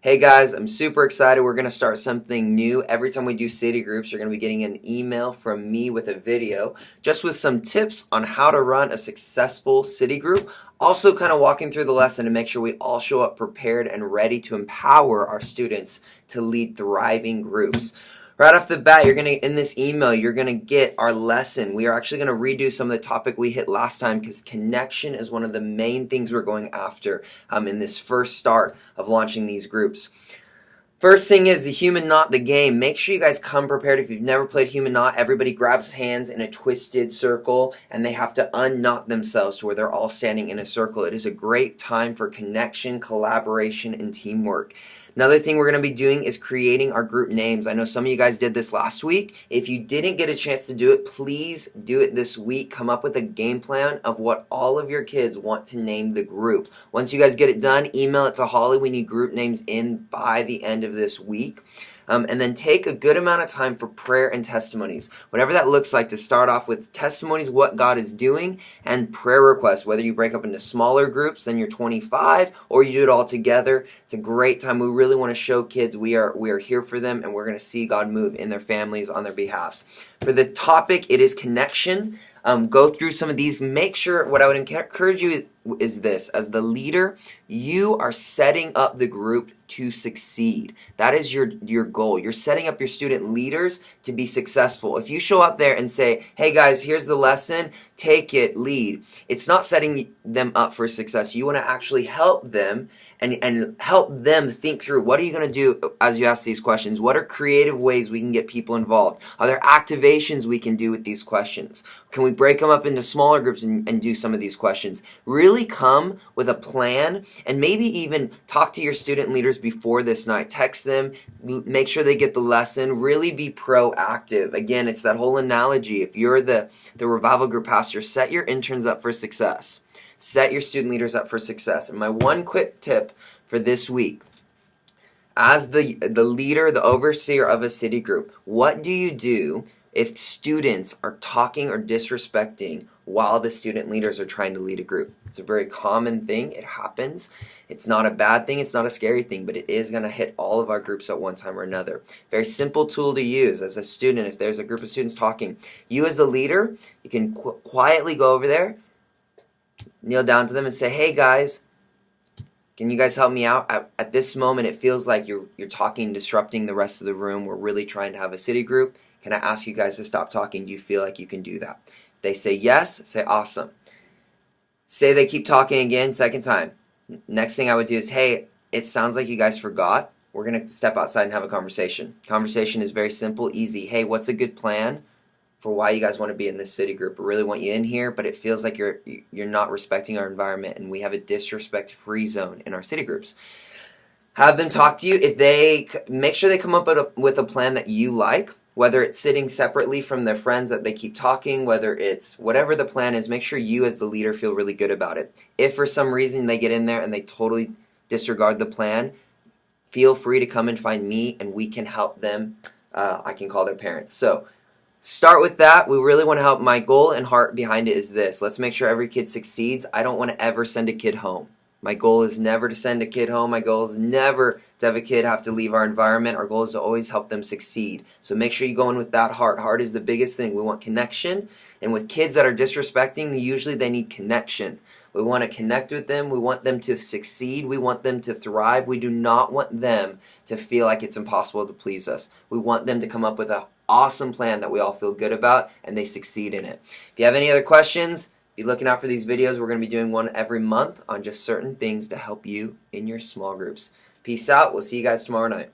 Hey guys, I'm super excited. We're going to start something new. Every time we do city groups, you're going to be getting an email from me with a video just with some tips on how to run a successful city group. Also kind of walking through the lesson to make sure we all show up prepared and ready to empower our students to lead thriving groups. Right off the bat, in this email, you're gonna get our lesson. We are actually gonna redo some of the topic we hit last time because connection is one of the main things we're going after in this first start of launching these groups. First thing is the human knot the game. Make sure you guys come prepared. If you've never played human knot, everybody grabs hands in a twisted circle and they have to unknot themselves to where they're all standing in a circle. It is a great time for connection, collaboration, and teamwork. Another thing we're going to be doing is creating our group names. I know some of you guys did this last week. If you didn't get a chance to do it, please do it this week. Come up with a game plan of what all of your kids want to name the group. Once you guys get it done, email it to Holly. We need group names in by the end of this week. And then take a good amount of time for prayer and testimonies. Whatever that looks like, to start off with testimonies, what God is doing, and prayer requests. Whether you break up into smaller groups than your 25 or you do it all together, it's a great time. We really want to show kids we are here for them and we're going to see God move in their families on their behalfs. For the topic, it is connection. Go through some of these. Make sure, what I would encourage you is this: as the leader, you are setting up the group to succeed. That is your goal. You're setting up your student leaders to be successful. If you show up there and say, hey guys, here's the lesson, take it, lead, it's not setting them up for success. You want to actually help them and help them think through, what are you going to do as you ask these questions? What are creative ways we can get people involved? Are there activations we can do with these questions? Can we break them up into smaller groups and do some of these questions? Really come with a plan and maybe even talk to your student leaders before this night. Text them, make sure they get the lesson, really be proactive. Again, it's that whole analogy. If you're the revival group pastor, set your interns up for success. Set your student leaders up for success. And my one quick tip for this week: as the leader, the overseer of a city group, what do you do if students are talking or disrespecting while the student leaders are trying to lead a group? It's a very common thing. It happens. It's not a bad thing. It's not a scary thing, but it is going to hit all of our groups at one time or another. Very simple tool to use as a student. If there's a group of students talking, you as the leader, you can quietly go over there, kneel down to them and say, hey guys, can you guys help me out? At this moment, it feels like you're talking, disrupting the rest of the room. We're really trying to have a city group. Can I ask you guys to stop talking? Do you feel like you can do that? They say yes, say awesome. Say they keep talking again, second time. Next thing I would do is, hey, it sounds like you guys forgot. We're going to step outside and have a conversation. Conversation is very simple, easy. Hey, what's a good plan for why you guys want to be in this city group? We really want you in here, but it feels like you're not respecting our environment, and we have a disrespect-free zone in our city groups. Have them talk to you. If they make sure they come up with a plan that you like, whether it's sitting separately from their friends that they keep talking, whether it's whatever the plan is, make sure you as the leader feel really good about it. If for some reason they get in there and they totally disregard the plan, feel free to come and find me and we can help them. I can call their parents. So start with that. We really want to help. My goal and heart behind it is this: let's make sure every kid succeeds. I don't want to ever send a kid home. My goal is never to send a kid home. My goal is never to have a kid have to leave our environment. Our goal is to always help them succeed. So make sure you go in with that heart. Heart is the biggest thing. We want connection. And with kids that are disrespecting, usually they need connection. We want to connect with them. We want them to succeed. We want them to thrive. We do not want them to feel like it's impossible to please us. We want them to come up with an awesome plan that we all feel good about and they succeed in it. If you have any other questions, be looking out for these videos. We're going to be doing one every month on just certain things to help you in your small groups. Peace out. We'll see you guys tomorrow night.